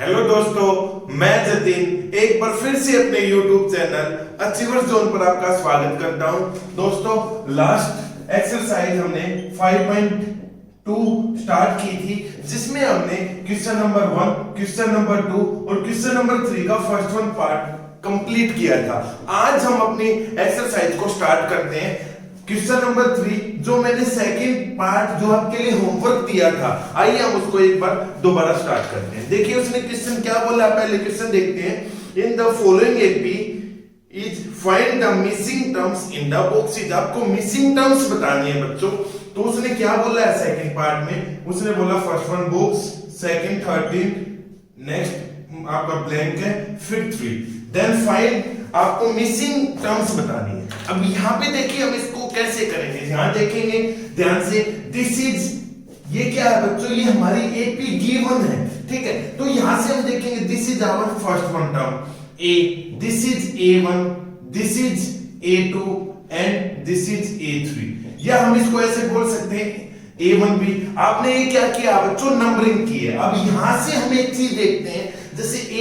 Hello दोस्तों, मैं जतिन एक बार फिर से अपने YouTube चैनल अचीवर्स जोन पर आपका स्वागत करता हूं। दोस्तों, लास्ट एक्सरसाइज हमने 5.2 स्टार्ट की थी, जिसमें हमने क्वेश्चन नंबर 1, क्वेश्चन नंबर 2 और क्वेश्चन नंबर 3 का फर्स्ट वन पार्ट कंप्लीट किया था। आज हम अपनी एक्सरसाइज को स्टार्ट करते हैं क्वेश्चन नंबर 3, जो मैंने सेकंड पार्ट जो आपके लिए होमवर्क दिया था। आइए हम उसको एक बार दोबारा स्टार्ट करते हैं। देखिए उसने क्वेश्चन क्या बोला, पहले क्वेश्चन देखते हैं। In the following AP is find the missing terms in the boxes. आपको मिसिंग टर्म्स बतानी है बच्चों। तो उसने क्या बोला है सेकंड पार्ट में, उसने बोला first one box, second 13, next आपका ब्लैंक है, फिर 3, देन फाइंड आपको मिसिंग टर्म्स बतानी है। अब यहां पे देखिए हम इसको कैसे करेंगे, यहां देखेंगे ध्यान से। दिस इज, ये क्या है बच्चों, ये हमारी एपी गिवन है, ठीक है। तो यहां से हम देखेंगे this is our first one term A, this is A1, this is A2 and this is A3। या हम इसको ऐसे बोल सकते हैं A1 भी। आपने ये क्या किया बच्चों, नंबरिंग की है। अब यहां से हम एक चीज देखते हैं, जैसे ए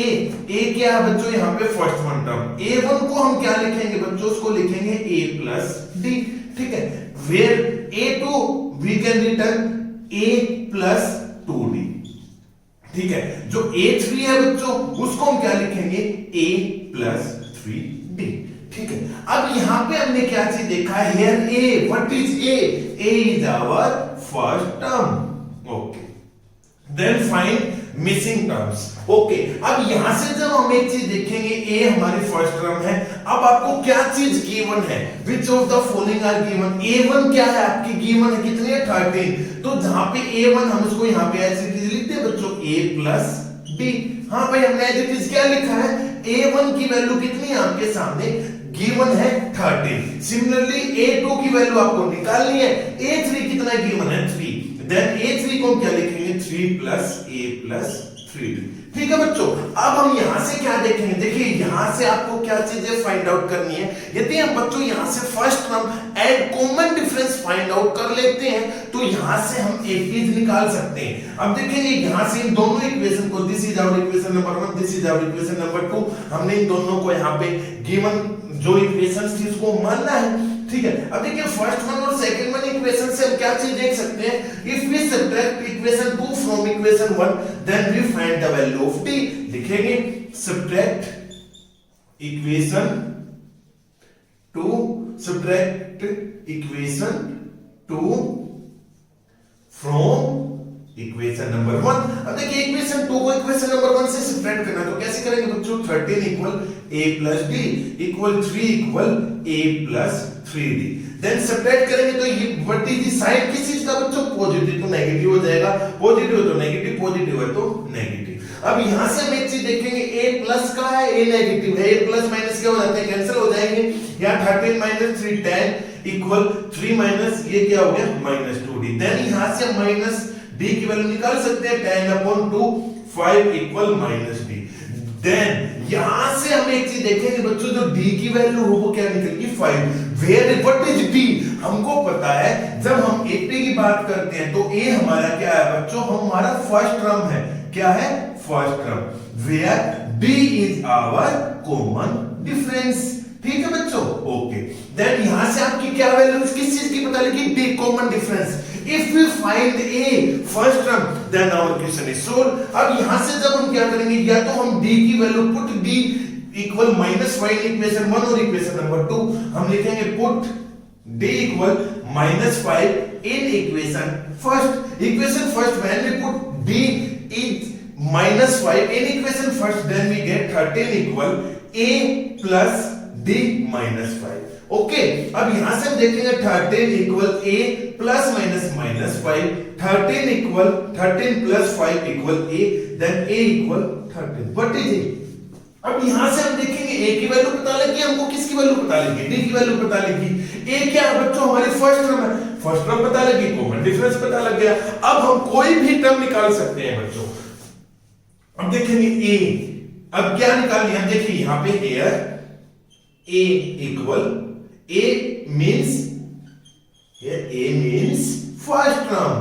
क्या है बच्चों, यहाँ पे फर्स्ट वन टर्म A1 को हम क्या लिखेंगे बच्चों, उसको लिखेंगे A प्लस D, ठीक है। Where A2 we can return A plus 2D, ठीक है। जो A3 है बच्चों, उसको हम क्या लिखेंगे A प्लस 3D, ठीक है। अब यहां पे हमने क्या चीज देखा है, here A, what is A is our first term, okay. Then find missing terms, okay. अब यहां से जब हम एक चीज देखेंगे, A हमारी फर्स्ट टर्म है। अब आपको क्या चीज गिवन है, which of the following are given. A1 क्या है आपकी गिवन है, कितनी है 13। तो जहां पे A1 हम उसको यहां पे ऐसे लिखते हैं बच्चों A प्लस D। हाँ भाई, हमने एज इट इज क्या लिखा है, A1 की वैल्यू कितनी है आपके सामने गिवन है 13। सिमिलरली A2 की वैल्यू आपको निकालनी है, A3 कितना गिवन है 3। देन A3 को हम क्या लिखेंगे 3 प्लस A प्लस 3D, ठीक है बच्चों। अब हम यहां से क्या देखेंगे, देखिए यहां से आपको क्या चीजें फाइंड आउट करनी है। यदि हम बच्चों यहां से first term and common difference find out कर लेते हैं, तो यहां से हम एक चीज निकाल सकते हैं। अब देखेंगे यहां से इन दोनों इक्वेशन को, this is our equation number 1, this is our equation number 2, हमने इन दोनों को यहां पे गिवन जो इक्वेशंस थी उसको मानना है, ठीक है। अब देखिए फर्स्ट वन और सेकंड वन इक्वेशन से हम क्या चीज देख सकते हैं, if we subtract equation 2 from equation 1 then we find the value of D। लिखेंगे subtract equation 2 from equation number 1। अब देखिए इक्वेशन 2 को इक्वेशन नंबर 1 से सब्ट्रैक्ट करना, तो कैसे करेंगे बच्चों, 13 equal A plus D equal 3 equal A plus 3D। Then subtract करेंगे तो ये व्हाट इज द साइन किस चीज का बच्चों, पॉजिटिव तो नेगेटिव हो जाएगा, पॉजिटिव तो नेगेटिव, पॉजिटिव है तो नेगेटिव। अब यहां से हम एक चीज देखेंगे, A प्लस का है, A नेगेटिव है, A प्लस माइनस क्या हो जाते हैं, कैंसिल हो जाएंगे। यहां 13 माइनस 3 10 इक्वल 3 माइनस ये क्या हो गया माइनस 2D। देन यहां से माइनस D की वैल्यू निकाल सकते हैं, 10/2 5 इक्वल माइनस D। देन यहां से हम एक चीज देखेंगे बच्चों, जो D की वैल्यू हो वो क्या निकलेगी 5। वेयर व्हाट इज D, हमको पता है जब हम AP की बात करते हैं तो A हमारा क्या है बच्चों, हमारा फर्स्ट टर्म है, क्या है first term. Where D is our common difference, ठीक है बच्चों, ओके। देन यहां से आपकी क्या वैल्यू किस चीज की पता लगी, D common difference. If we find A first term then our question is solved। अब यहां से जब हम क्या करेंगे, या तो हम D की value put D equal -5 equation 1 और इक्वेशन नंबर 2 हम लिखेंगे put D equal -5 in equation first. Equation first when we put D is -5 in equation first then we get 13 equal A plus D -5, okay. अब यहां से हम देखेंगे 13 equal A plus minus -5, 13 equal 13 प्लस 5 equal A, then A equal 13, what is A। अब यहां से हम देखेंगे A की वैल्यू पता लगी, हमको किसकी वैल्यू पता लगी, D की वैल्यू पता लगी। A क्या है बच्चों, हमारी फर्स्ट टर्म है, फर्स्ट टर्म पता लगी, कॉमन डिफरेंस पता लग गया। अब हम कोई भी टर्म निकाल सकते हैं बच्चों। अब देखेंगे A, अब क्या निकाल लिया, देखिए यहां पे here A equal A means first term,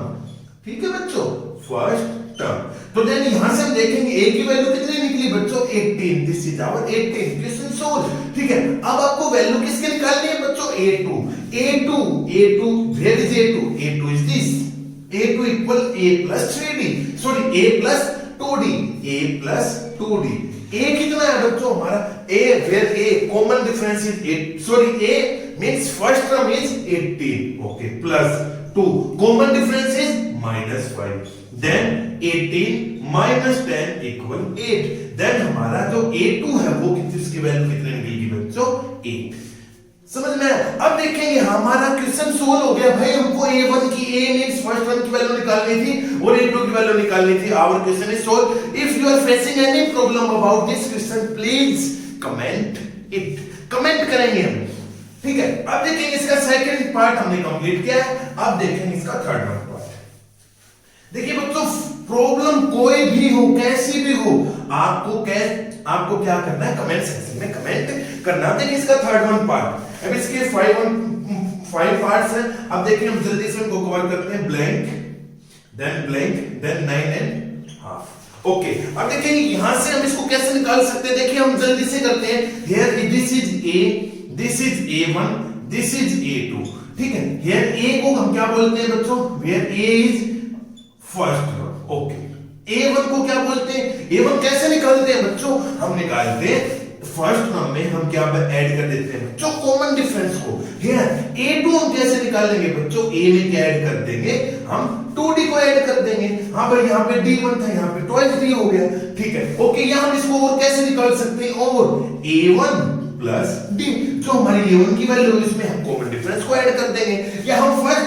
ठीक है बच्चों, फर्स्ट टर्म। तो देन यहां से हम देखेंगे a की वैल्यू कितनी निकली बच्चों 18, this is our 18 question solve. ठीक है, अब आपको वैल्यू किसके निकालनी है बच्चों a2 where is a2 is this a2 equal a plus 3d sorry a plus 2d a कितना है बच्चों हमारा a where a common difference is 8 sorry a means first term is 18 okay plus 2 common difference is -5 then 18 minus 10 equal 8 then हमारा जो a2 है वो किसकी value कितने निकलेगी बच्चों 8 समझ में। अब देखेंगे हमारा क्वेश्चन सोल्व हो गया भाई, हमको a1 की a मींस फर्स्ट वन की वैल्यू निकालनी थी और a2 की वैल्यू निकालनी थी। Our question is solve. If you are facing any problem about this question please comment it, comment करेंगे हम। ठीक है, अब देखेंगे इसका सेकंड पार्ट हमने कंप्लीट किया है, अब देखेंगे इसका थर्ड पार्ट। देखिए बच्चों प्रॉब्लम कोई भी हो कैसी भी हो आपको क्या करना है कमेंट सेक्शन में कमेंट करना। देखिए इसका थर्ड वन पार्ट, अब इसके 5 पार्ट्स हैं। अब देखिए हम जल्दी से इनको कवर करते हैं। Blank then 9 and half okay. अब देखेंगे यहां से हम इसको कैसे निकाल सकते हैं, देखिए हम जल्दी से करते हैं। Here this is a, this is a1, this is a2। ठीक है, हियर a को हम क्या बोलते हैं बच्चों, where a is first term okay. a1 को क्या बोलते हैं, a1 कैसे निकालते हैं बच्चों, हम निकालते हैं फर्स्ट टर्म में हम क्या ऐड कर देते हैं बच्चों कॉमन डिफरेंस को। हियर a2 हम कैसे निकालेंगे बच्चों, a में क्या ऐड कर देंगे हम 2d को ऐड कर देंगे। हां भाई यहाँ पे d1 था, यहाँ पे ट्वाइस d हो गया। ठीक है ओके, यहां हम इसको और कैसे निकाल सकते हैं, और a1 प्लस d जो हमारी a1 की वैल्यू है इसमें हम कॉमन डिफरेंस को ऐड कर देंगे। या हम फर्स्ट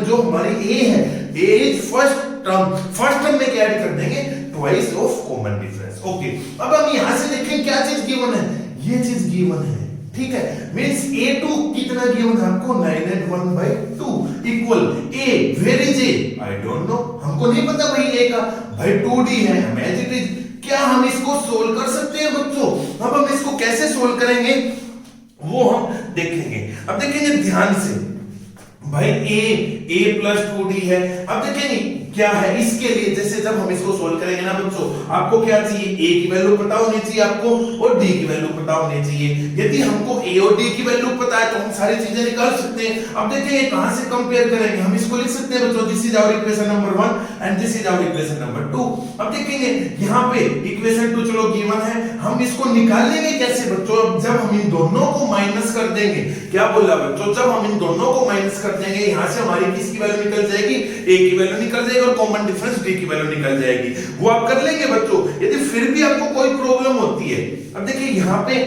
जो हमारी a है a इज फर्स्ट टर्म में क्या ऐड कर देंगे twice of common difference okay. अब हम यहां से देखें क्या चीज गिवन है, ये चीज गिवन है। ठीक है, मींस a2 कितना गिवन है आपको 9 and 1/2 equal a where is a I don't know, हमको नहीं पता भाई a का, भाई 2d है एज इट इज। क्या हम इसको सोल्व कर सकते हैं बच्चों, अब हम इसको कैसे सोल्व करेंगे वो हम देखेंगे। अब देखेंगे ध्यान से भाई a plus 2d है। अब देखेंगे क्या है इसके लिए, जैसे जब हम इसको सोल्व करेंगे ना बच्चों आपको क्या चाहिए, a की वैल्यू पता होनी चाहिए आपको और d की वैल्यू पता होनी चाहिए। यदि हमको a और d की वैल्यू पता है तो हम सारी चीजें निकाल सकते हैं। अब देखिए कहां से कंपेयर करेंगे, हम इसको लिख सकते हैं बच्चों this is our equation number 1 and this is our equation number 2। अब देखेंगे यहां पे इक्वेशन 2 चलो गिवन है, हम इसको निकालेंगे कैसे बच्चों, जब हम इन दोनों को माइनस कर देंगे। क्या बोला बच्चों, जब हम इन दोनों को माइनस कर देंगे यहां से हमारी किसकी वैल्यू निकल जाएगी, a की वैल्यू निकल जाएगी और कॉमन डिफरेंस d की वैल्यू निकल जाएगी। वो आप कर लेंगे बच्चों। यदि फिर भी आपको कोई प्रॉब्लम होती है, अब देखिए यहां पे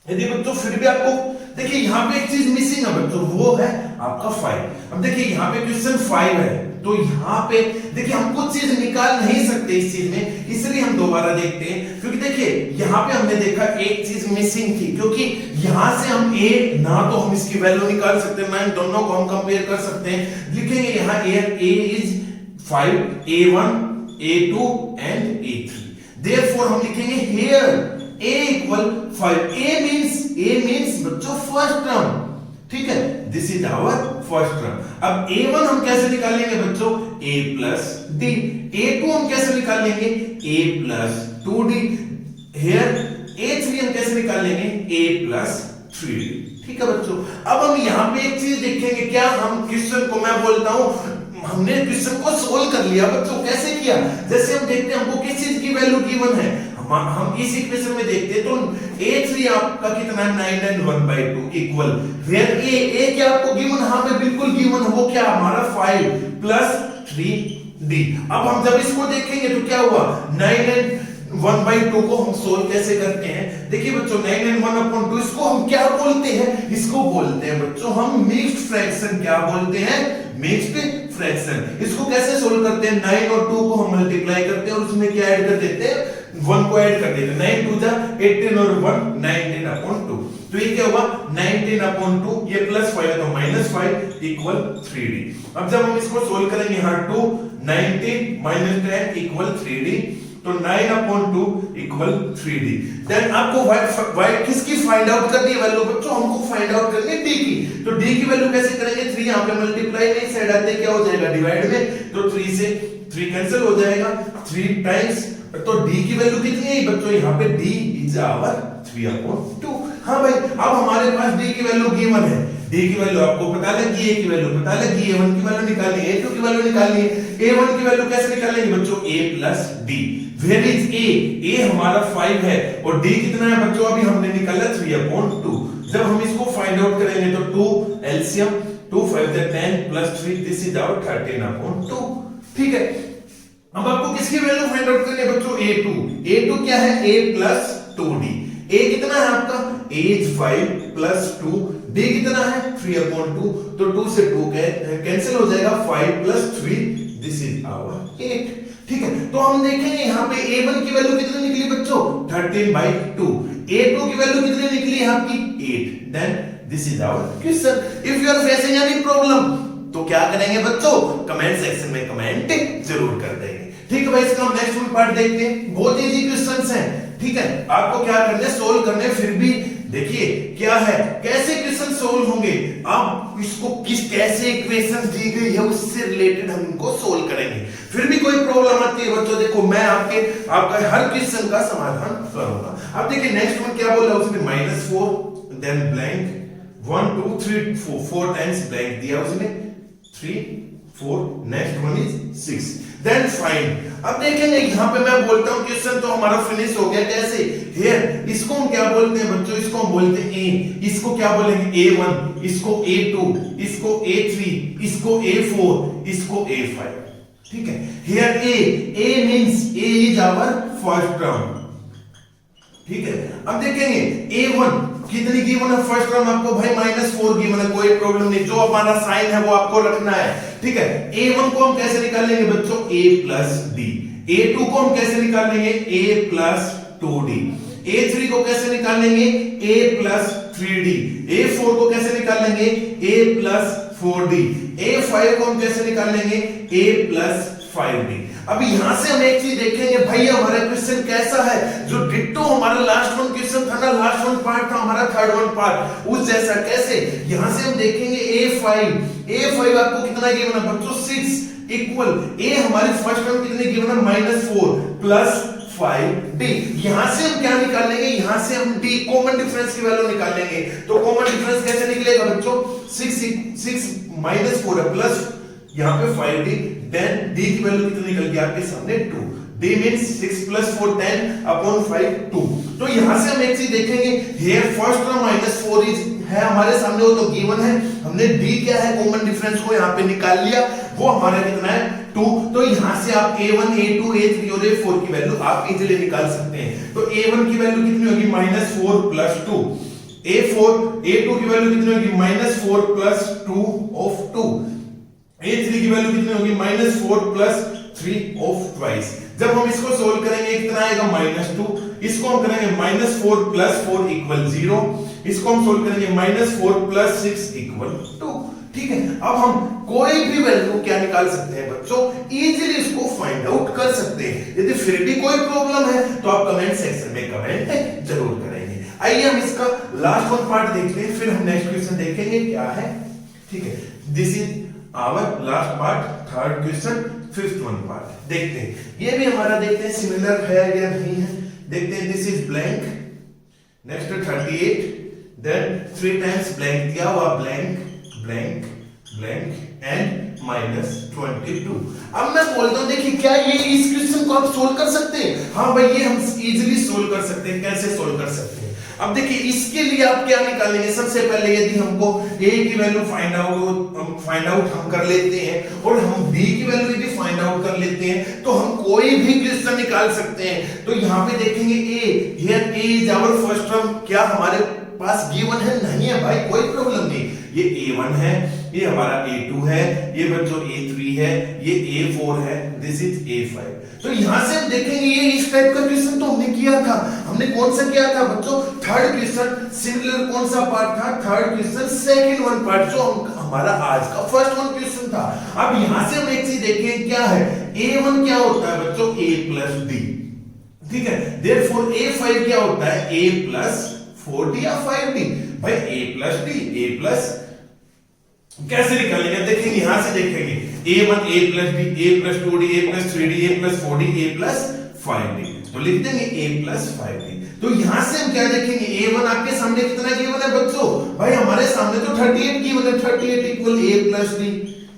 यदि बच्चों फिर भी आपको देखिए यहां पे एक चीज मिसिंग है बच्चों, वो है आपका 5। अब देखिए यहां पे क्वेश्चन 5 है तो यहां पे देखिए हम कुछ चीज निकाल नहीं सकते इस चीज में, इसलिए हम दोबारा देखते हैं। क्योंकि देखिए यहां पे हमने देखा एक चीज मिसिंग थी, क्योंकि यहां से हम a ना तो हम इसकी वैल्यू निकाल सकते हैं ना इन दोनों को हम कंपेयर कर सकते हैं। लिखेंगे यहां a is 5, a1, a2 and a3। therefore हम लिखेंगे here a equal 5। a means बच्चों फर्स्ट टर्म। ठीक है, this is our first term. अब a1 हम कैसे निकालेंगे बच्चों, a plus d। a2 हम कैसे निकालेंगे, a plus 2d। here a3 हम कैसे निकालेंगे, a plus 3d। ठीक है बच्चों, अब हम यहाँ पे एक चीज देखेंगे, क्या हम क्वेश्चन को मैं बोलता हूं हमने क्वेश्चन को सोल्व कर लिया बच्चों। कैसे किया, जैसे हम देखते हैं हमको किस चीज की वैल्यू गिवन है, हम इस इक्वेशन में देखते हैं तो a3 आपका कितना है 9 and 1/2 इक्वल वेयर a क्या आपको गिवन, हां पे बिल्कुल गिवन है, वो क्या हमारा 5 plus 3d। अब हम जब इसको देखेंगे तो क्या हुआ 9 and 1/2 को हम सोल्व कैसे करते हैं, देखिए बच्चों 9 and 1/2 इसको हम क्या बोलते हैं, इसको बोलते हैं बच्चों हम मिक्स्ड फ्रैक्शन। क्या बोलते हैं, मिक्स्ड फ्रैक्शन। इसको कैसे सोल्व करते हैं, 9 और 2 को हम मल्टीप्लाई करते हैं और उसमें क्या ऐड कर देते हैं, 1 को ऐड कर देते हैं। 9 2 जा 18 और 1 19/2। तो ये क्या हुआ 19/2, ये +5 है तो -5 इक्वल 3d। अब जब हम इसको सोल्व करेंगे यहां 2 19 - 10 इक्वल 3d, तो 9/2 इक्वल 3d। देन आपको y किसकी फाइंड आउट करनी है वैल्यू बच्चों, हमको फाइंड आउट करनी है d की। तो d की वैल्यू कैसे करेंगे, 3 यहां पे मल्टीप्लाई नहीं साइड आते क्या हो जाएगा डिवाइड में, तो 3 से 3 कैंसिल हो जाएगा, 3 टाइम्स, तो d की वैल्यू कितनी है बच्चों, यहाँ पे d इज आवर 3/2। हाँ भाई, अब हमारे पास d की वैल्यू गिवन है, d की वैल्यू आपको पता लगी, a की वैल्यू पता लगी, a1 की वैल्यू निकालनी है, a2 की वैल्यू निकालनी है। a1 की वैल्यू कैसे निकालेंगे बच्चों, a plus d। Where is a हमारा 5 है और d कितना है बच्चों, अभी हमने निकाला 3/2। जब हम इसको फाइंड आउट करेंगे तो 2 LCM 2 5 10 plus 3, this is our 13/2। ठीक है, अब आपको किसकी वैल्यू फाइंड आउट करनी है बच्चों, a2 क्या है, a प्लस 2d। a कितना है आपका, a इज 5 प्लस 2, d कितना है 3/2, तो 2 से 2 कैंसिल हो जाएगा, 5 प्लस 3, दिस इज आवर 8। ठीक है, तो हम देखेंगे यहाँ पे a1 की वैल्यू कितनी निकली बच्चों, 13/2। a2 की वैल्यू कितनी निकली है आपकी, 8। Then this is our question. If you are facing any problem तो क्या करेंगे बच्चों, कमेंट सेक्शन में कमेंट जरूर कर देंगे। ठीक है भाई, इसका हम नेक्स्ट वन पार्ट देखते हैं। बहुत इजी क्वेश्चंस हैं, ठीक है, आपको क्या करने, सोल्व करने। फिर भी देखिए क्या है, कैसे क्वेश्चन सोल्व होंगे, आप इसको कैसे इक्वेशन दी गई है उससे रिलेटेड हम इनको सोल्व करेंगे। फिर भी कोई प्रॉब्लम आती है बच्चों, देखो मैं आपका हर क्वेश्चन का समाधान करूंगा। अब देखिए नेक्स्ट वन क्या बोला उसने, -4 देन ब्लैंक 1 2 3 4 टाइम्स ब्लैंक दिया उसने, 3 4, next one is 6, then find. अब देखेंगे यहाँ पे मैं बोलता हूँ क्वेश्चन तो हमारा फिनिश हो गया, कैसे, हियर इसको हम क्या बोलते हैं बच्चों, इसको हम बोलते हैं a, इसको क्या बोलेंगे a1, इसको a2, इसको a3, इसको a4, इसको a5। ठीक है, here a means a is our first term. ठीक है, अब देखेंगे a1 कितनी गिवन है फर्स्ट टर्म आपको, भाई -4 गिवन है, कोई प्रॉब्लम नहीं, जो हमारा साइन है वो आपको रखना है। ठीक है, a1 को हम कैसे निकालेंगे बच्चों, a प्लस d। a2 को हम कैसे निकालेंगे, a प्लस 2d। a3 को कैसे निकालेंगे, a प्लस 3d। a4 को कैसे निकालेंगे, a प्लस 4d। a5 को हम कैसे निकालेंगे, a प्लस 5d। अब यहां से हम एक चीज देखेंगे, भाई हमारा क्वेश्चन कैसा है, जो डिट्टो हमारा लास्ट वन क्वेश्चन था ना, लास्ट वन पार्ट था हमारा थर्ड वन पार्ट, उस जैसा। कैसे, यहां से हम देखेंगे a5 आपको कितना गिवन है बच्चों, 6 इक्वल a हमारी फर्स्ट टर्म कितनी गिवन है, -4 प्लस 5d। यहां से हम क्या निकालेंगे, यहां से हम d कॉमन डिफरेंस की वैल्यू निकालेंगे। तो कॉमन डिफरेंस कैसे निकलेगा बच्चों, 6 -4 प्लस यहाँ पे 5d, देन d की वैल्यू कितनी निकल गई आपके सामने, 2। d means 6 + 4 10/5 2। तो यहां से हम एक चीज देखेंगे, हियर फर्स्ट टर्म -4 इज है हमारे सामने, वो तो गिवन है, हमने d क्या है कॉमन डिफरेंस को यहाँ पे निकाल लिया, वो हमारा कितना है 2। तो यहां से आप a1 a2 a3 और a4 की वैल्यू आप इजीली निकाल सकते हैं। तो a1 की वैल्यू कितनी होगी, -4 + 2। a2 की वैल्यू कितनी होगी, -4 + 2 of 2। a3 की वैल्यू कितनी होगी, -4 + 3 of twice। जब हम इसको सोल्व करेंगे कितना आएगा, -2। इसको हम करेंगे -4 + 4 = 0। इसको हम सोल्व करेंगे -4 + 6 = 2। ठीक है, अब हम कोई भी वैल्यू क्या निकाल सकते हैं बच्चों, इजीली इसको फाइंड आउट कर सकते हैं। यदि फिर भी कोई प्रॉब्लम है तो आप कमेंट सेक्शन में कमेंट जरूर करेंगे। आइए हम इसका लास्ट वन पार्ट देखते हैं, फिर हम नेक्स्ट क्वेश्चन देखेंगे क्या है। ठीक है, this is our last part, third question, fifth one part देखते हैं। ये भी हमारा देखते हैं सिमिलर है या नहीं है, देखते हैं। This is blank, next 38, then 3 times blank दिया हुआ, ब्लैंक ब्लैंक ब्लैंक एंड -22। अब मैं बोलता हूं, देखिए क्या ये इस क्वेश्चन को आप सोल्व कर सकते हैं? हाँ भाई, ये हम इजीली सोल्व कर सकते हैं। कैसे सोल्व कर सकते हैं? अब देखिए इसके लिए आप क्या निकालेंगे, सबसे पहले यदि हमको a की वैल्यू फाइंड आउट हम कर लेते हैं और हम b की वैल्यू यदि फाइंड आउट कर लेते हैं तो हम कोई भी क्वेश्चन निकाल सकते हैं। तो यहाँ पे देखेंगे a, here a is our first term, क्या हमारे पास गिवन है? नहीं है भाई, कोई प्रॉब्लम नहीं। ये a1 है, ये हमारा a2 है, ये बच्चों a3 है, ये a4 है, दिस इज a5। तो यहां से हम देखेंगे ये इस टाइप का क्वेश्चन तो हमने किया था। हमने कौन सा किया था बच्चों? Third question. सिमिलर कौन सा पार्ट था? Third question, second one part, जो हमारा आज का फर्स्ट वन क्वेश्चन था। अब यहां से हम एक चीज देखें, क्या है a1 क्या होता है बच्चों? a plus d। ठीक है, देयरफॉर a5 क्या होता है? a प्लस 4d या 5d। भाई a plus d, a plus कैसे निकालेंगे? देखेंगे, यहां से देखेंगे a1 a plus b a plus 2d a plus 3d a plus 4d a plus 5d। तो लिख देंगे a plus 5d। तो यहां से हम क्या देखेंगे, a1 आपके सामने कितना गिवन है बच्चों, भाई हमारे सामने तो 38 गिवन है, 38 इक्वल a plus d,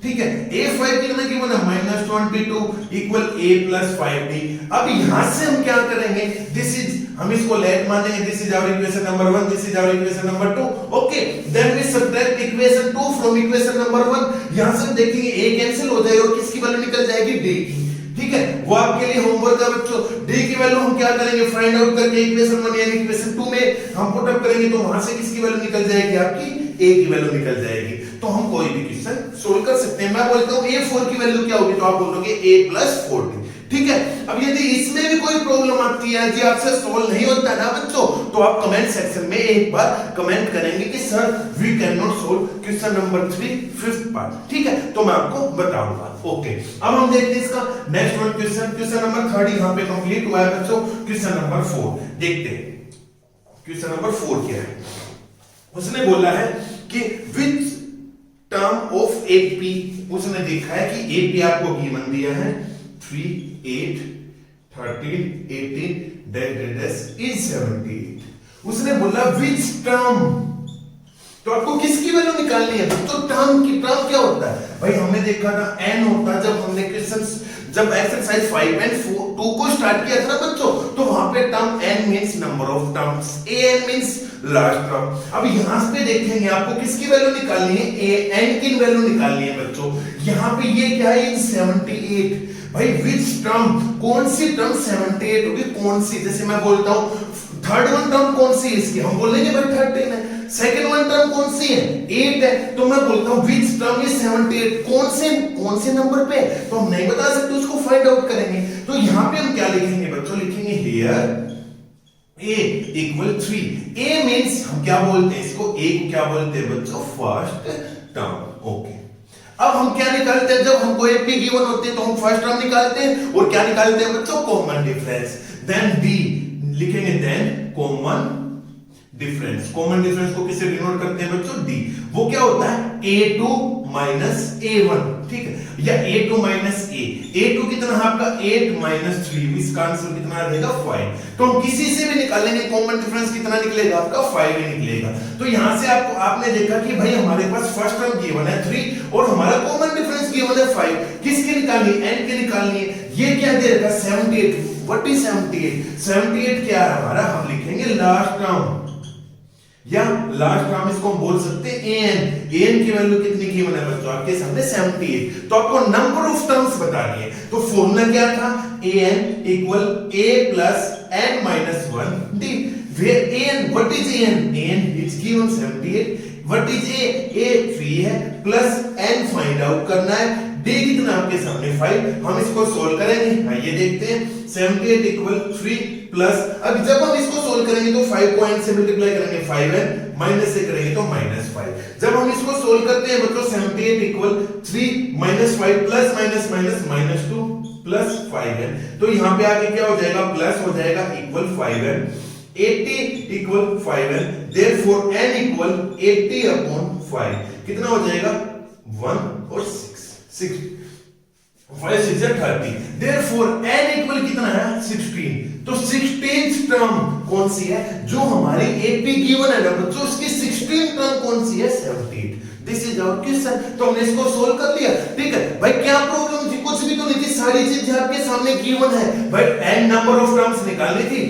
ठीक है। a5 कितना गिवन है, -22 इक्वल a plus 5d। अब यहां से हम क्या करेंगे, दिस इज, हम इसको लेट मानेंगे, this is our equation number 1, this is our equation number 2। Okay, then we subtract equation 2 from equation number 1। यहां से देखेंगे a कैंसिल हो जाएगा और किसकी वैल्यू निकल जाएगी, d की, ठीक है। वो आपके लिए होमवर्क है बच्चों। d की वैल्यू हम क्या करेंगे, फाइंड आउट करके इक्वेशन 1 यानी इक्वेशन 2 में हम पुट अप करेंगे, तो वहां से किसकी वैल्यू निकल जाएगी, आपकी a की वैल्यू निकल जाएगी। तो हम कोई भी क्वेश्चन सोल्व कर सकते हैं। मैं बोलता हूं a4 की वैल्यू क्या होगी, तो आप बोलोगे a plus 4d, ठीक है। अब यदि इसमें भी कोई प्रॉब्लम आती है जी, आपसे सोल्व नहीं होता ना बच्चों, तो आप कमेंट सेक्शन में एक बार कमेंट करेंगे कि sir we can not solve question number 3 fifth part, ठीक है, तो मैं आपको बताऊंगा। ओके, अब हम देखते हैं इसका next one question, question number 3 यहां पे कंप्लीट हुआ है बच्चों। क्वेश्चन नंबर 4 देखते हैं। क्वेश्चन नंबर 4 क्या है, उसने बोला है कि विच टर्म ऑफ AP, उसने देखा है कि AP आपको गिवन दिया है 3 8 13 18 डैश इज 78। उसने बोला विच टर्म, तो आपको किसकी वैल्यू निकालनी है, तो टर्म की, टर्म क्या होता है भाई, हमने देखा था n होता है, जब हमने क्वेश्चन, जब एक्सरसाइज 5 एंड 2 को स्टार्ट किया था ना बच्चों, तो वहां पे term n means number of terms, an means last term. अब यहां पे देखेंगे आपको किसकी वैल्यू निकालनी है, n की वैल्यू निकालनी है बच्चों। यहां पे ये क्या है, 78। भाई विच टर्म, कौन सी टर्म 78 होगी, कौन सी, जैसे मैं बोलता हूं थर्ड वन टर्म कौन सी है इसकी, हम बोलेंगे भाई 13 है। सेकंड वन टर्म कौन सी है, 8 है, तो मैं बोलता हूं विच टर्म इज 78, कौन से नंबर पे, तो हम नहीं बता सकते, उसको फाइंड आउट करेंगे। तो यहां पे हम क्या लिखेंगे बच्चों, लिखेंगे here a equal 3। a means हम क्या बोलते हैं इसको, a को क्या बोलते हैं बच्चों, फर्स्ट टर्म। ओके, अब हम क्या निकालते हैं, जब हमको AP गिवन होते हैं तो हम फर्स्ट टर्म निकालते हैं, और क्या निकालते हैं बच्चों, कॉमन डिफरेंस। देन d लिखेंगे, then common difference. Common difference को किससे डिनोट करते हैं बच्चों, d। वो क्या होता है, a2 माइनस a1, ठीक है, या a2 माइनस a। a2 कितना है आपका 8 माइनस 3, इसका आंसर कितना आ जाएगा 5। तो हम किसी से भी निकालेंगे, कॉमन डिफरेंस कितना निकलेगा आपका 5 ही निकलेगा। तो यहां से आपको, आपने देखा कि भाई हमारे पास फर्स्ट टर्म गिवन है 3 और हमारा कॉमन डिफरेंस गिवन है 5। किसकी निकालनी है, n की निकालनी है। ये क्या दे रखा, 78। व्हाट इज 78, 78 क्या है हमारा, हम लिखेंगे लास्ट टर्म, या लास्ट टर्म इसको हम बोल सकते हैं an की वैल्यू कितनी गिवन है बच्चों, आपके सामने 78। तो आपको नंबर ऑफ टर्म्स बतानी है, तो फॉर्मूला क्या था, an equal a plus n minus 1 d। where an, what is an is given 78, what is a 3 है, प्लस n फाइंड आउट करना है, d कितना आपके सामने 5। हम इसको सोल्व करेंगे, आइए देखते हैं। 78 इक्वल 3 प्लस, अब जब हम इसको सोल्व करेंगे तो 5 को n से मल्टीप्लाई करेंगे 5n, माइनस से करेंगे तो -5। जब हम इसको सोल्व करते हैं बच्चों 78 equal 3 minus 5 plus minus minus -2 plus 5n, तो यहां पे आगे क्या हो जाएगा, प्लस हो जाएगा equal 5n। 80 equal 5n, therefore n equal 80 upon 5, कितना हो जाएगा 1 और 6 5 6 30, देयरफॉर n इक्वल कितना है 16। तो 16th टर्म कौन सी है, जो हमारी AP गिवन है ना बच्चों, उसकी 16th टर्म कौन सी है, 78। This is our question. तो हमने इसको सोल्व कर लिया, ठीक है भाई। क्या प्रॉब्लम थी, कुछ भी तो नहीं थी, सारी चीजें आपके सामने गिवन है भाई। n नंबर ऑफ टर्म्स निकालनी थी,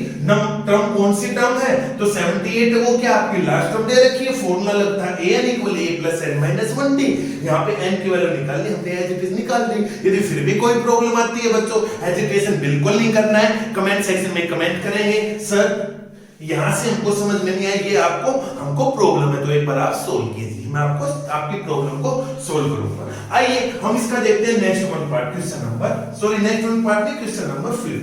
टर्म कौन सी टर्म है, तो 78 वो क्या आपकी लास्ट टर्म दे रखी है। फॉर्मूला लगता है an equal a plus n minus 1d। यहाँ पे n की वैल्यू निकालनी, हमने एज इट इज निकाल दी। यदि फिर भी कोई प्रॉब्लम आती है बच्चों, हेजिटेशन बिल्कुल नहीं करना है, कमेंट सेक्शन में कमेंट करेंगे, सर यहां से हमको समझ में नहीं आई, ये आपको हमको प्रॉब्लम है, तो एक बार आप सोल्व कीजिए, मैं आपको आपकी प्रॉब्लम को सोल्व करूंगा। आइए हम इसका देखते हैं next one part, question number, sorry next one part नहीं, क्वेश्चन नंबर 5,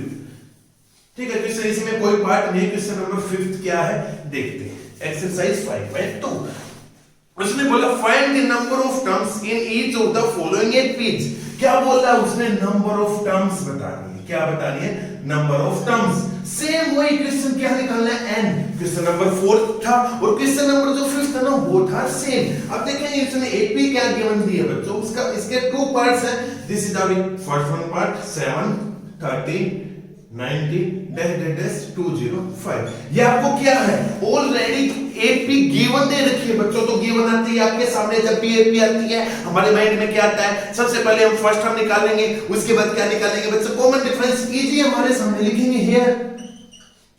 ठीक है। क्वेश्चन इसमें कोई पार्ट नहीं, क्वेश्चन नंबर 5 क्या है देखते हैं। एक्सरसाइज 5.2, उसने बोला find the number of terms in each of the following 8 page. क्या बोल रहा है उसने, नंबर ऑफ टर्म्स बतानी है। क्या बतानी है, नंबर ऑफ टर्म्स। सेम वही क्वेश्चन क्या निकालना है n। क्वेश्चन नंबर 4 था और क्वेश्चन नंबर जो 5 था ना वो था सेम। अब देखेंगे इसमें एपी क्या गिवन दी है बच्चों, उसका इसके टू पार्ट्स हैं। This is our first one part 7 13 90 205। ये आपको क्या है ऑलरेडी एपी गिवन दे रखी है बच्चों। तो गिवन आती है आपके सामने, जब भी एपी आती है हमारे माइंड में क्या आता है, सबसे पहले हम फर्स्ट टर्म निकालेंगे, उसके बाद क्या निकालेंगे बच्चों, कॉमन डिफरेंस। इजी हमारे सामने लिखेंगे हियर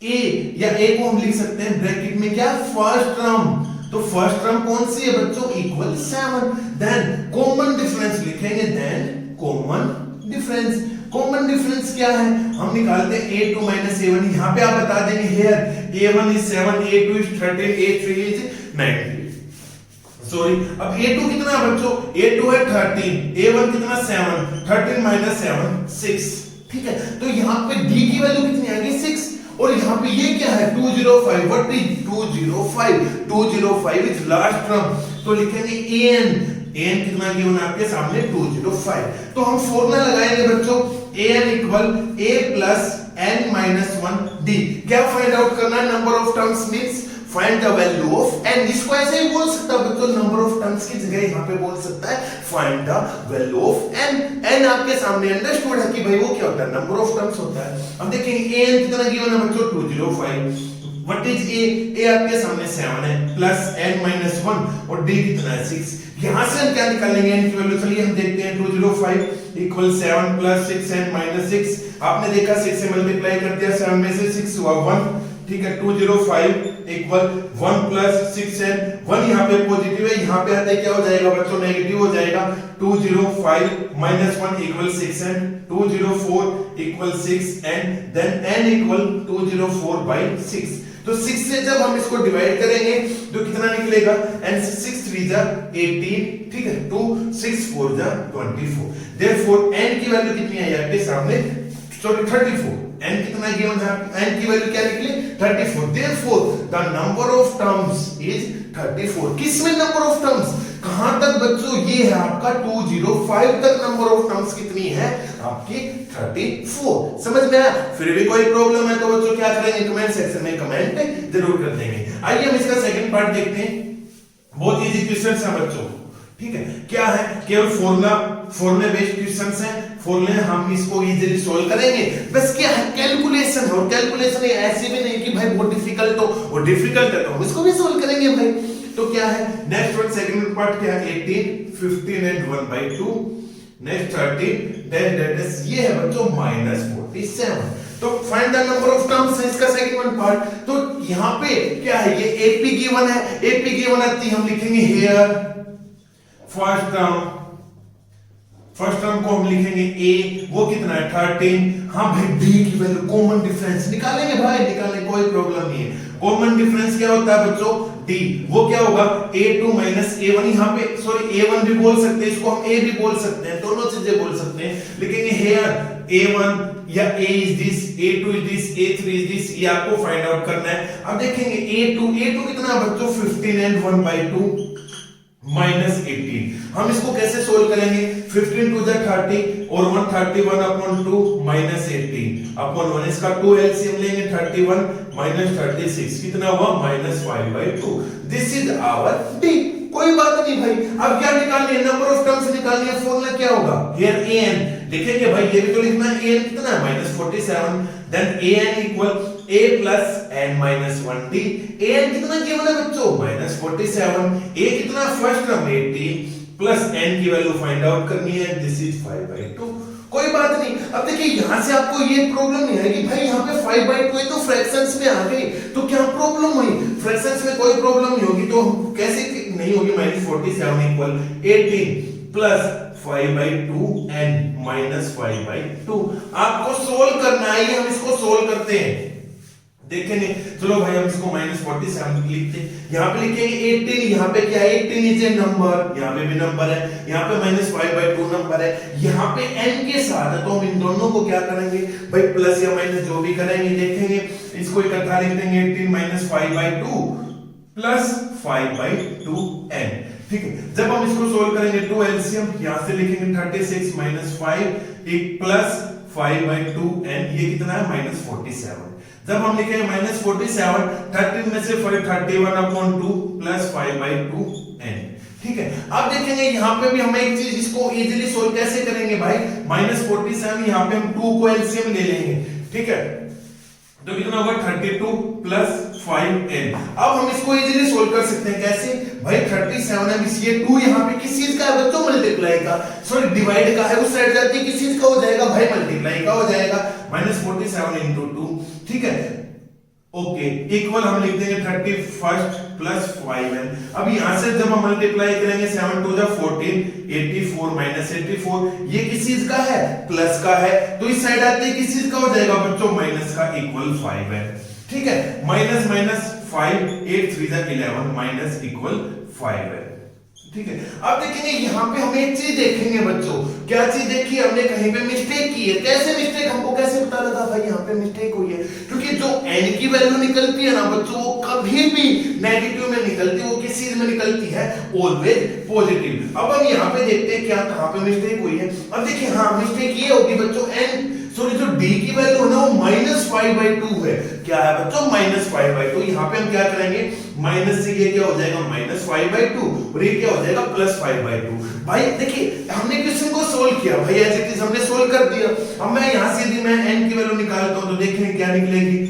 ए, या ए को हम लिख सकते हैं ब्रैकेट में क्या, फर्स्ट टर्म। तो फर्स्ट टर्म कौन सी है बच्चों, इक्वल 7। देन कॉमन डिफरेंस लिखेंगे, then common difference. Common difference क्या है, हम निकालते हैं a2 a1। यहां पे आप बता देंगे here a1 is 7, a2 is 13, a3 is 90। Sorry, अब a2 कितना है बच्चों, a2 है 13, a1 कितना 7, 13 - 7 6। ठीक है, तो यहां पे d की वैल्यू कितनी आ गई 6। और यहां पे ये क्या है 205। What is 205? 205 is last term. तो लिखेंगे an कितना गिवन आपके सामने 205। तो हम फॉर्मूला लगाएंगे बच्चों, an equal a plus n minus 1 d। क्या फाइंड आउट करना है, number of terms means find the value of n। इसको ऐसे ही बोल सकता है बच्चों, नंबर ऑफ टर्म्स की जगह यहां पे बोल सकता है find the value of n। n आपके सामने अंडरस्टूड है कि भाई वो क्या होता है, नंबर ऑफ टर्म्स होता है। अब देखेंगे an कितना गिवन है बच्चों 205। व्हाट इज a आपके सामने 7 है प्लस n माइनस 1 और d कितना है 6। यहां से हम क्या निकालेंगे n की वैल्यू, चलिए हम देखते हैं 205 इक्वल 7 प्लस 6n माइनस 6। आपने देखा 6 से मल्टीप्लाई कर दिया, 7 में से 6 हुआ 1। ठीक है, 205 इक्वल 1 प्लस 6n। 1 यहाँ पे पॉजिटिव है, यहाँ पे आते क्या हो जाएगा बच्चों, नेगेटिव हो जाएगा। 205 minus 1 equal 6n, 204 equal 6n, then n equal 204 by 6। तो 6 से जब हम इसको डिवाइड करेंगे तो कितना निकलेगा, n से 6 3 जा 18। ठीक है, 2 6 4 जा 24। देयरफॉर n की वैल्यू कितनी है आपके सामने, सॉरी 34। n कितना गिवन है, n की वैल्यू क्या निकली 34। Therefore the number of terms is 34। किसमें नंबर ऑफ टर्म्स, कहां तक बच्चों, ये है आपका 205 तक नंबर ऑफ टर्म्स कितनी है आपकी 34। समझ में आया? फिर भी कोई प्रॉब्लम है तो बच्चों क्या करेंगे, कमेंट सेक्शन में कमेंट जरूर कर देंगे। आइए हम इसका सेकंड पार्ट देखते हैं। बहुत इजी क्वेश्चंस हैं बच्चों। ठीक है, क्या है, केवल फॉर्मूला बेस्ड क्वेश्चंस हैं। फॉर्मूले हम इसको इजीली सॉल्व करेंगे। बस क्या है, कैलकुलेशन है, और कैलकुलेशन ऐसे भी नहीं कि भाई बहुत डिफिकल्ट हो, और डिफिकल्ट है तो हम इसको भी सॉल्व करेंगे भाई। तो क्या है, नेक्स्ट वन सेकंड पार्ट क्या है, 18 15 एंड 1/2। नेक्स्ट 13 दैट इज ये है बच्चों -47। तो find the number of terms है इसका सेकंड वन पार्ट। तो यहां पे क्या है, ये एपी गिवन है, एपी गिवन आती हम लिखेंगे हियर फर्स्ट टर्म को हम लिखेंगे a, वो कितना है 13। हाँ भाई d की वैल्यू, कॉमन डिफरेंस निकालेंगे भाई, निकालने कोई प्रॉब्लम नहीं है। कॉमन डिफरेंस क्या होता है बच्चों, d, वो क्या होगा a2 माइनस a1। यहाँ पे सॉरी a1 भी बोल सकते हैं, इसको हम a भी बोल सकते हैं, दोनों चीजें बोल सकते हैं। लिखेंगे हियर a1 या a is this, a2 is this, a3 is this, ये आपको फाइंड आउट करना है। अब देखेंगे a2 कितना बच्चों 15 एंड 1/2 -18। हम इसको कैसे सोल्व करेंगे, 15 2 जा 30 और 131 अपॉन 2 -18 अपॉन 1। इसका 2 एलसीएम लेंगे, 31 -36 कितना हुआ -5/2। This is our D. कोई बात नहीं भाई, अब क्या निकालनी है, नंबर ऑफ टर्म्स निकालनी है। फॉर्मूला क्या होगा, हियर an लिखेंगे भाई, ये भी तो लिखना है। an कितना है -47, then an equal a plus n minus 1d। an कितना गिवन है बच्चों -47, a कितना फर्स्ट टर्म 18 प्लस n की वैल्यू फाइंड आउट करनी है। This is 5/2। कोई बात नहीं। अब देखिए यहां से आपको ये प्रॉब्लम नहीं आएगी भाई, यहाँ पे 5/2 है तो फ्रैक्शंस में आ गई, तो क्या प्रॉब्लम हुई, फ्रैक्शंस में कोई प्रॉब्लम नहीं होगी। तो कैसे नहीं होगी, -47 इक्वल 18 प्लस 5/2 n माइनस 5/2। आपको सोल्व करना है, हम इसको सोल्व करते हैं। देखेंगे, चलो भाई हम इसको -47 लिखते हैं। यहाँ पे लिखेंगे 18, यहाँ पे क्या है 18 इज ए नंबर, यहाँ पे भी नंबर है, यहाँ पे -5/2 नंबर है, यहाँ पे n के साथ है। तो हम इन दोनों को क्या करेंगे भाई, प्लस या माइनस जो भी करेंगे। देखेंगे इसको इकट्ठा लिख देंगे, 18 -5/2 प्लस 5/2n। ठीक है, जब हम इसको सोल्व करेंगे 2 एलसीएम, यहां से लिखेंगे 36 -5 एक प्लस 5/2n, ये कितना है -47। जब हम लिखेंगे -47, 13 में से 31/2 प्लस 5/2 n। ठीक है, अब देखेंगे यहाँ पे भी हम एक चीज इसको इजीली सोल्व कैसे करेंगे भाई, -47 यहाँ पे हम 2 को एलसीएम ले लेंगे। ठीक है, तो कितना होगा 32 प्लस 5n। अब हम इसको इजीली सोल्व कर सकते हैं कैसे भाई, 37 है, ये 2 यहाँ पे किस चीज का है बच्चों, मल्टीप्लाई का, सॉरी डिवाइड का है, उस साइड जाती है किस चीज का हो जाएगा भाई, मल्टीप्लाई का हो जाएगा, -47 into 2। ठीक है, ओके, इक्वल हम लिख देंगे 31 प्लस 5n। अब यहां से जब हम मल्टीप्लाई करेंगे 7 2 जा 14, 84 माइनस 84, ये किस चीज का है, प्लस का है, तो इस साइड आते ही किस चीज का हो जाएगा बच्चों, माइनस का, इक्वल 5n। ठीक है, माइनस माइनस 5, 8 3 जा 11 माइनस इक्वल 5n। ठीक है, अब देखेंगे यहाँ पे हम एक चीज देखेंगे बच्चों, क्या चीज देखी हमने, कहीं पे मिस्टेक की है। कैसे मिस्टेक, हमको कैसे पता लगा भाई यहाँ पे मिस्टेक हुई है, क्योंकि जो n की वैल्यू निकलती है ना बच्चों, वो कभी भी नेगेटिव में निकलती, वो किस चीज में निकलती है, ऑलवेज पॉजिटिव। अब हम यहाँ पे देखते हैं क्या कहाँ पे मिस्टेक हुई है। अब देखिए, हाँ मिस्टेक ये होगी बच्चों, n सॉरी जो d की वैल्यू है ना वो -5/2 है। क्या है बच्चों, -5/2। यहाँ पे हम क्या करेंगे, माइनस से ये क्या हो जाएगा, -5/2, और ये क्या हो जाएगा, +5/2। भाई देखिए, हमने क्वेश्चन को सोल्व किया भाई, एज इट इज हमने सोल्व कर दिया। अब मैं यहाँ से यदि मैं n की वैल्यू निकालता हूँ तो देखें क्या निकलेगी।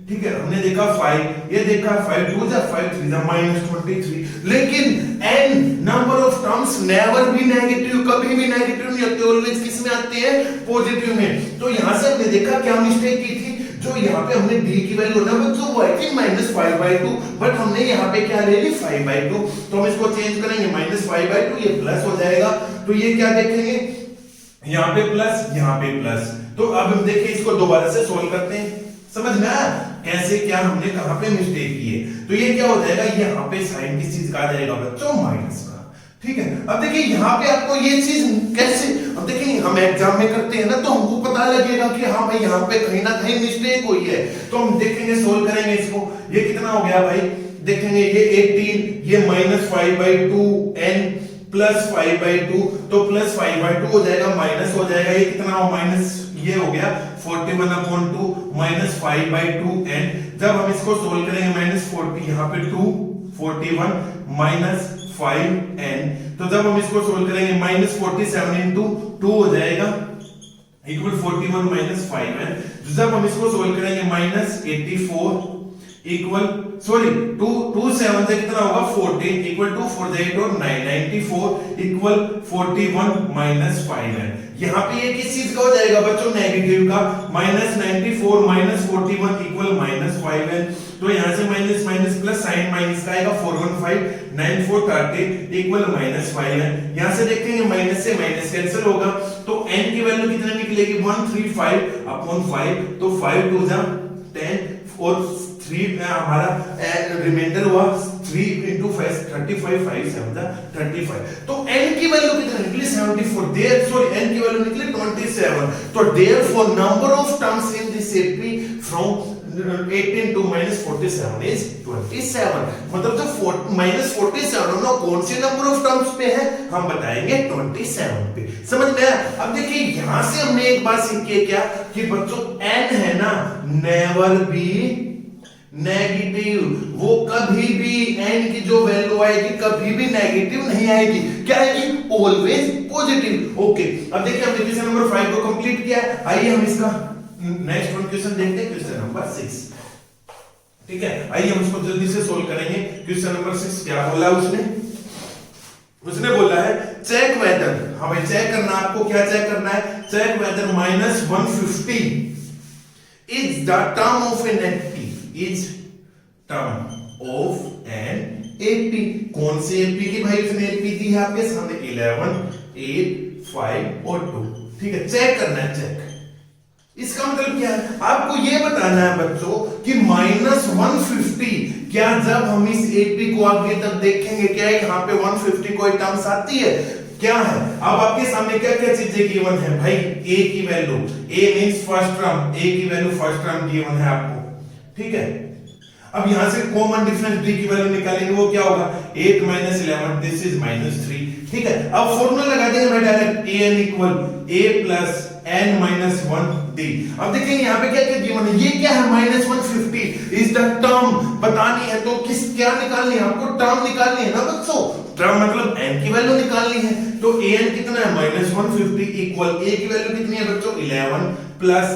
ठीक है, हमने देखा 5, ये देखा 5 2 जा 5 3 जा -23, लेकिन n number of terms never be negative, कभी भी नेगेटिव नहीं होते, ऑलवेज किस में आते हैं, पॉजिटिव में। तो यहां से हमने देखा क्या मिस्टेक की थी, जो यहाँ पे हमने d की वैल्यू ना बच्चों वो आई थी -5/2, बट हमने यहाँ पे क्या ले ली, 5/2। तो हम इसको चेंज करेंगे, -5/2 ये प्लस हो जाएगा, तो ये क्या देखेंगे, यहाँ पे प्लस, यहाँ पे प्लस। तो अब हम देखिए इसको दोबारा से सोल्व करते हैं, समझ में आया कैसे, क्या हमने कहां पे मिस्टेक की है। तो ये क्या हो जाएगा, यहाँ पे साइन किस चीज का आ जाएगा बच्चों, माइनस का। ठीक है, अब देखिए यहाँ पे आपको ये चीज कैसे, अब देखिए हम एग्जाम में करते हैं ना, तो हमको पता लगेगा कि हाँ भाई यहाँ पे कहीं ना कहीं मिस्टेक हुई है। तो हम देखेंगे, सोल्व करेंगे इसको, ये कितना हो गया भाई, देखेंगे ये 18, ये -5/2 n प्लस 5/2, तो प्लस 5/2 हो जाएगा, माइनस हो जाएगा, ये कितना हो, माइनस ये हो गया 41/2 माइनस 5/2 n। जब हम इसको सोल्व करेंगे, -40 यहाँ पे 2 41 माइनस 5n, तो जब हम इसको सोल्व करेंगे -47 into 2 हो जाएगा इक्वल 41 माइनस 5n। जब हम इसको सोल्व करेंगे -84 इक्वल, सॉरी 2 7 से कितना होगा 14 इक्वल टू 4 8 और 9 94 इक्वल 41 माइनस 5n। यहाँ पे ये किस चीज का हो जाएगा बच्चों, नेगेटिव का, -94 माइनस 41 इक्वल -5n। तो यहाँ से minus minus plus sign minus का आएगा 415 94 30 इक्वल -5n। यहाँ से देखेंगे माइनस से माइनस कैंसिल होगा, तो n की वैल्यू कितना निकलेगी 135/5, तो 5 2 जा 10 और 3 हमारा रिमाइंडर हुआ 3 into 5 35 5 7 जा 35। तो n की वैल्यू कितनी निकली 74, देयर सॉरी n की वैल्यू निकली 27। तो therefore number of terms in this AP from 18 to -47 is 27। मतलब जो -47 ना कौन से नंबर ऑफ टर्म्स पे है, हम बताएंगे 27 पे। समझ में आया। अब देखिए यहां से हमने एक बात सीखी क्या, कि बच्चों n है ना, नेवर बी नेगेटिव, वो कभी भी n की जो वैल्यू आएगी कभी भी नेगेटिव नहीं आएगी, क्या आएगी, ऑलवेज पॉजिटिव। ओके, अब देखिए हमने क्वेश्चन नंबर 5 को कंप्लीट किया है। आइए हम इसका नेक्स्ट वन क्वेश्चन देखते हैं, क्वेश्चन नंबर 6। ठीक है, आइए हम इसको जल्दी से सोल्व करेंगे। क्वेश्चन नंबर 6 क्या बोला उसने बोला है चेक वेदर, हाँ भाई चेक करना, आपको क्या चेक करना है, check whether -150 is the term of an AP, is term of an AP. कौन से एपी की भाई उसने एपी दी है आपके सामने, 11 8 5 और 2। ठीक है, चेक करना है, चेक। इसका मतलब क्या है, आपको यह बताना है बच्चों कि -150, क्या जब हम इस एपी को आगे तक देखेंगे क्या यहाँ पे 150 कोई टर्म्स आती है, क्या है। अब आपके सामने क्या क्या चीजें गिवन है भाई, a की value, a means first term, a की वैल्यू फर्स्ट टर्म गिवन है आपको। ठीक है, अब यहां से कॉमन डिफरेंस d की वैल्यू निकालेंगे, वो क्या होगा 8 - 11, दिस इज -3। ठीक है, अब फॉर्मूला लगा देंगे मैं direct, an equal a plus n - 1 D. अब देखेंगे यहाँ पे क्या क्या गिवन है, ये क्या है -150 इज द टर्म बतानी है, तो किस क्या निकालनी है आपको, टर्म निकालनी है ना बच्चों, टर्म मतलब n की वैल्यू निकालनी है, तो an कितना है -150 इक्वल a की वैल्यू कितनी है बच्चों 11 प्लस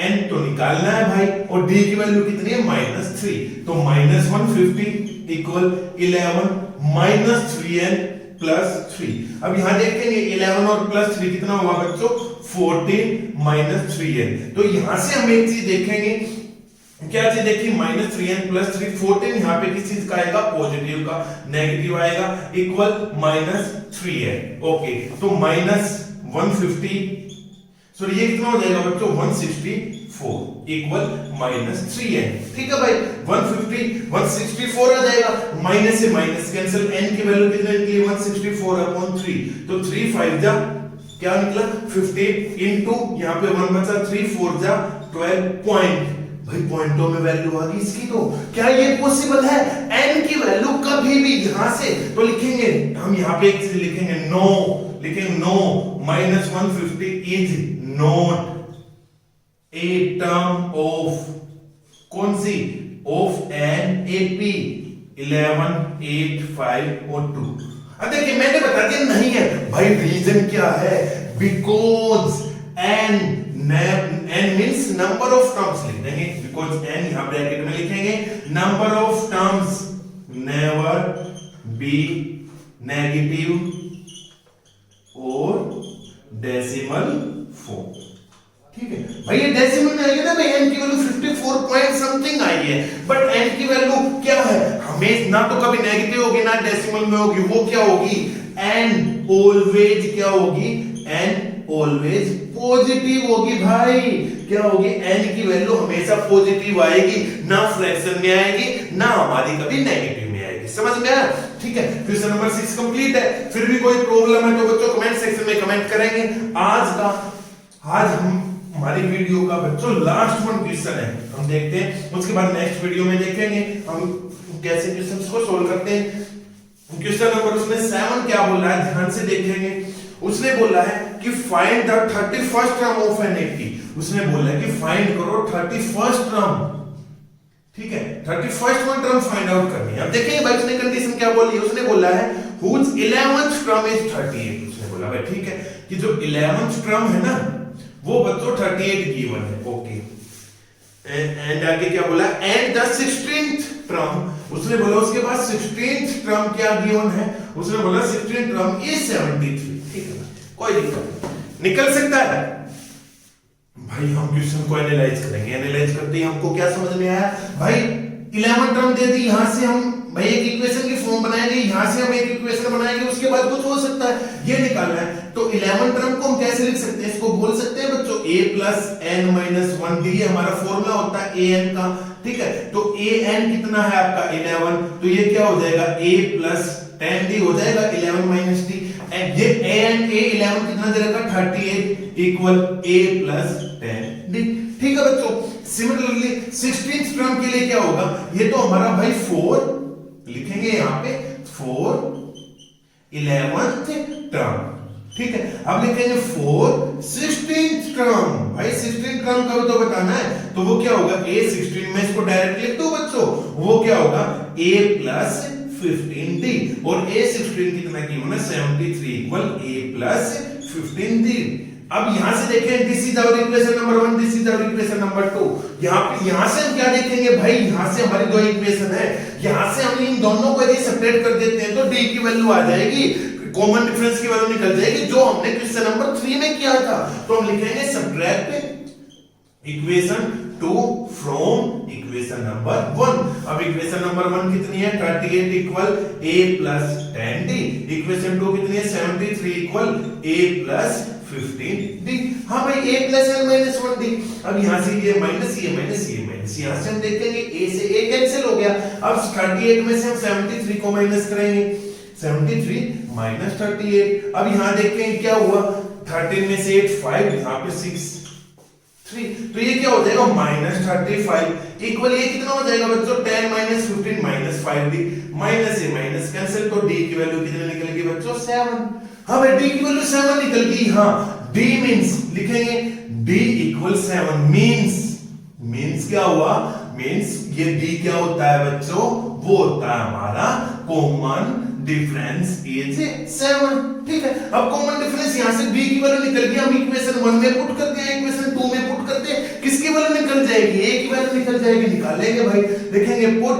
n तो निकालना है भाई, और d की वैल्यू कितनी है -3, तो -150 इक्वल 11 -3n प्लस 3। अब यहां देखेंगे 11 और प्लस 3 कितना हुआ बच्चों 14 -3n, तो यहां से हम एक चीज देखेंगे, क्या चीज देखिए -3n प्लस 3, 14 यहाँ पे किस चीज का आएगा पॉजिटिव का, नेगेटिव आएगा इक्वल -3n। ओके तो -150 सॉरी ये कितना हो जाएगा बच्चों 164 इक्वल -3n। ठीक है भाई 150 164 आ जाएगा, माइनस से माइनस कैंसिल, n की वैल्यू कितनी निकली 164/3, तो 3 5 जा क्या निकला 50 इनटू यहाँ पे 1 बचा 3 4 जा 12 पॉइंट, भाई पॉइंटों में वैल्यू आ गई इसकी, तो क्या ये पॉसिबल है n की वैल्यू कभी भी यहां से, तो लिखेंगे हम यहाँ पे एक चीज लिखेंगे नो, लिखेंगे no -150 is not a term of कौन सी ऑफ एन एपी 11 8 5 और 2। अब देखिए मैंने बता दिया नहीं है भाई, रीजन क्या है, because n means number of terms लिख देंगे, बिकॉज n यहां ब्रैकेट में लिखेंगे number of terms never be negative और डेसिमल फॉर्म। ठीक है भाई, ये डेसिमल में आएगा ना भाई, n की वैल्यू 54 पॉइंट समथिंग आई है, बट n की वैल्यू क्या है, हमें ना तो कभी नेगेटिव होगी ना डेसिमल में होगी, वो क्या होगी n ऑलवेज क्या होगी, n ऑलवेज पॉजिटिव होगी भाई, क्या होगी n की वैल्यू हमेशा पॉजिटिव आएगी, ना फ्रैक्शन में आएगी ना हमारी कभी नेगेटिव में आएगी, समझ में आया। ठीक है क्वेश्चन नंबर 6 कंप्लीट है, फिर भी कोई प्रॉब्लम है तो बच्चों कमेंट सेक्शन में कमेंट करेंगे। आज हम हमारी वीडियो का बच्चों लास्ट वन क्वेश्चन है, हम देखते हैं, उसके बाद नेक्स्ट वीडियो में देखेंगे हम कैसे क्वेश्चंस को सोल्व करते हैं। क्वेश्चन नंबर उसने 7 क्या बोला है ध्यान से देखेंगे, उसने बोला है कि find the 31st term of an 80, उसने बोला है कि फाइंड करो 31st टर्म, ठीक है 31st one term find out करनी है। अब देखिए भाई उसने कंडीशन क्या बोली है, उसने बोला है whose 11th टर्म इज 38, उसने बोला भाई ठीक है कि जो 11th टर्म है ना वो बच्चों 38 गिवन है। ओके एंड आगे क्या बोला, एंड द 16th टर्म, उसने बोला उसके बाद 16th टर्म क्या गिवन है, उसने बोला 16th टर्म इज 73। ठीक है कोई दिक्कत निकल सकता है भाई, हम क्वेश्चन को एनालाइज करेंगे, एनालाइज करते ही हमको क्या समझ में आया भाई, 11 टर्म दे दी, यहां से हम भाई एक इक्वेशन की फॉर्म बनाएंगे, यहां से हम एक इक्वेशन बनाएंगे, उसके बाद कुछ हो सकता है ये निकालना है, तो 11 टर्म को हम कैसे लिख सकते हैं, इसको बोल सकते हैं बच्चों a plus n minus 1 D, हमारा फॉर्मूला होता है an का। ठीक है तो an कितना है आपका 11, तो ये क्या हो जाएगा a प्लस 10d हो जाएगा 11 माइनस d, एंड ये a11 कितना दे रखा 38 इक्वल a प्लस 10d। ठीक है बच्चों, सिमिलरली 16th टर्म के लिए क्या होगा, ये तो हमारा भाई 4 लिखेंगे यहाँ पे 4 11th टर्म। ठीक है अब लिखेंगे 4 16th टर्म, भाई 16th टर्म का तो बताना है, तो वो क्या होगा a 16 में इसको डायरेक्ट लिख दो बच्चों, वो क्या होगा a प्लस 15d, और a 16 कितना की होना 73 इक्वल a प्लस 15d। अब यहां से देखें this is our equation number 1, this is our equation number 2, यहां से हम क्या देखेंगे भाई, यहां से हमारी दो इक्वेशन है, यहां से हम इन दोनों को यदि सब्ट्रैक्ट कर देते हैं तो d की वैल्यू आ जाएगी, कॉमन डिफरेंस की वैल्यू निकल जाएगी जो हमने क्वेश्चन नंबर 3 में किया था, तो हम लिखेंगे subtract equation 2 from equation number 1। अब इक्वेशन नंबर 1 कितनी है 38 equal a plus 10d, equation 2 कितनी है 73 इक्वल a प्लस 15d। हाँ भाई a plus n minus 1d, अब यहां से ये माइनस ये माइनस ये माइनस, यहां से हम देखेंगे a से a कैंसिल हो गया, अब 38 में से हम 73 को माइनस करेंगे, 73 माइनस 38, अब यहां देखेंगे क्या हुआ 13 में से 8 5, यहां पे 6 3, तो ये क्या हो जाएगा माइनस 35 इक्वल ये कितना हो जाएगा बच्चों 10 माइनस 15 माइनस 5d, माइनस से माइनस कैंसिल, तो d की वैल्यू कितनी निकलेगी बच्चों 7। हाँ भाई d की वैल्यू 7 निकल गई, हाँ d मींस लिखेंगे d इक्वल 7 मीन्स क्या हुआ, मीन्स ये d क्या होता है बच्चों, वो होता है हमारा कॉमन डिफरेंस इज 7। ठीक है, अब कॉमन डिफरेंस यहां से b की वैल्यू निकल गई, हम इक्वेशन 1 में पुट करते हैं, इक्वेशन 2 में पुट करते हैं, किसकी वैल्यू निकल जाएगी, a की वैल्यू निकल जाएगी, निकालेंगे भाई, देखेंगे put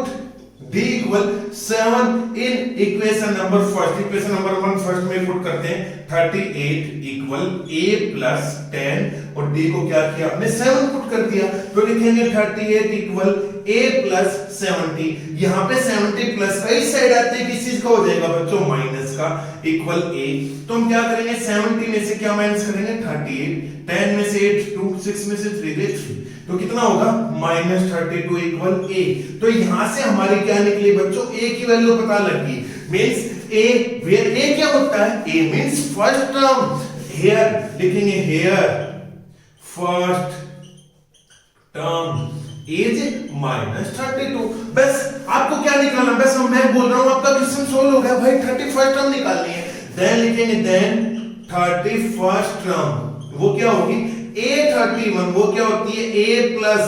d equal 7 in equation number first, equation number 1 first में पुट करते हैं 38 इक्वल a प्लस 10 और d को क्या किया हमने 7 पुट कर दिया, तो लिखेंगे 38 इक्वल a प्लस 70, यहां पे 70 प्लस का इस साइड आते हैं किस चीज का हो जाएगा बच्चों, माइनस का, इक्वल a, तो हम क्या करेंगे 70 में से क्या माइनस करेंगे 38, 10 में से 8 2, 6 में से 3 3, तो कितना होगा माइनस 32 इक्वल a, तो यहां से हमारी क्या निकली बच्चों, a की वैल्यू पता लगी, मींस a वेयर a क्या होता है, a means first term, here लिखेंगे here first term is minus 32, बस आपको क्या निकालना, बस मैं बोल रहा हूं आपका क्वेश्चन सोल्व हो गया भाई, 31st टर्म निकालनी है, देन लिखेंगे देन 31st टर्म वो क्या होगी a31, वो क्या होती है a प्लस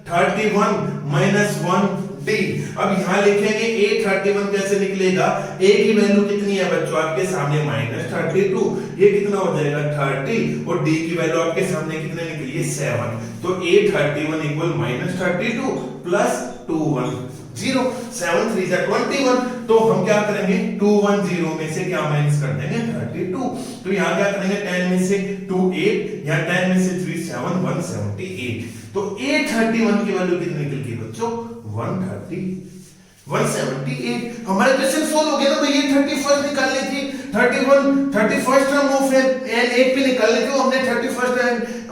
31 माइनस 1 d, अब यहां लिखेंगे a31 कैसे निकलेगा, a की वैल्यू कितनी है बच्चों आपके सामने माइनस 32, ये कितना हो जाएगा 30 और d की वैल्यू आपके सामने कितने निकली है 7, तो a31 इक्वल माइनस 32 प्लस 210, 7 3 जा 21, तो हम क्या करेंगे 210 में से क्या माइनस कर देंगे 32, तो यहां क्या करेंगे 10 में से 2 8, यहां 10 में से 3 7 178, तो a31 की वैल्यू कितनी निकल गई बच्चों 178, हमारा क्वेश्चन सोल्व हो गया ना भैया, 31st निकालनी थी, 31st term of an A P निकालनी थी, हमने 31st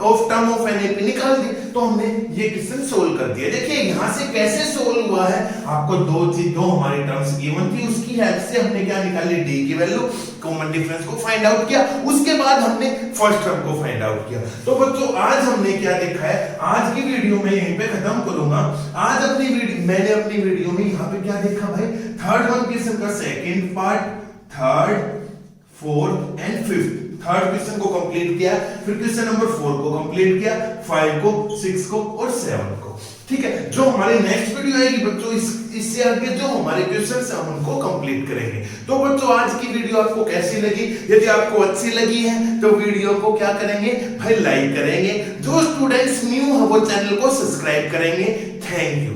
of term of an A P निकाल दी, तो हमने ये क्वेश्चन सोल्व कर दिया। देखिए यहां से कैसे सोल्व हुआ है, आपको दो हमारी टर्म्स गिवन थी, उसकी हेल्प से हमने क्या निकाली डी की वैल्यू, कॉमन डिफरेंस को फाइंड आउट किया, उसके बाद हमने फर्स्ट टर्म को फाइंड आउट किया। तो बच्चों आज हमने क्या देखा है, आज की वीडियो में यहीं पे खत्म करूंगा, आज मैंने अपनी वीडियो में यहाँ पे क्या देखा भाई, थर्ड वन क्वेश्चन का second part, third fourth and fifth, third question को कंप्लीट किया, फिर क्वेश्चन नंबर 4 को कंप्लीट किया, 5 को 6 को और 7 को। ठीक है, जो हमारी नेक्स्ट वीडियो आएगी बच्चों इससे आगे जो हमारे क्वेश्चंस हैं हम उनको कंप्लीट करेंगे। तो बच्चों आज की वीडियो आपको कैसी लगी, यदि आपको अच्छी लगी है तो वीडियो को क्या करेंगे भाई लाइक करेंगे, जो स्टूडेंट्स न्यू है वो चैनल को सब्सक्राइब करेंगे। Thank you.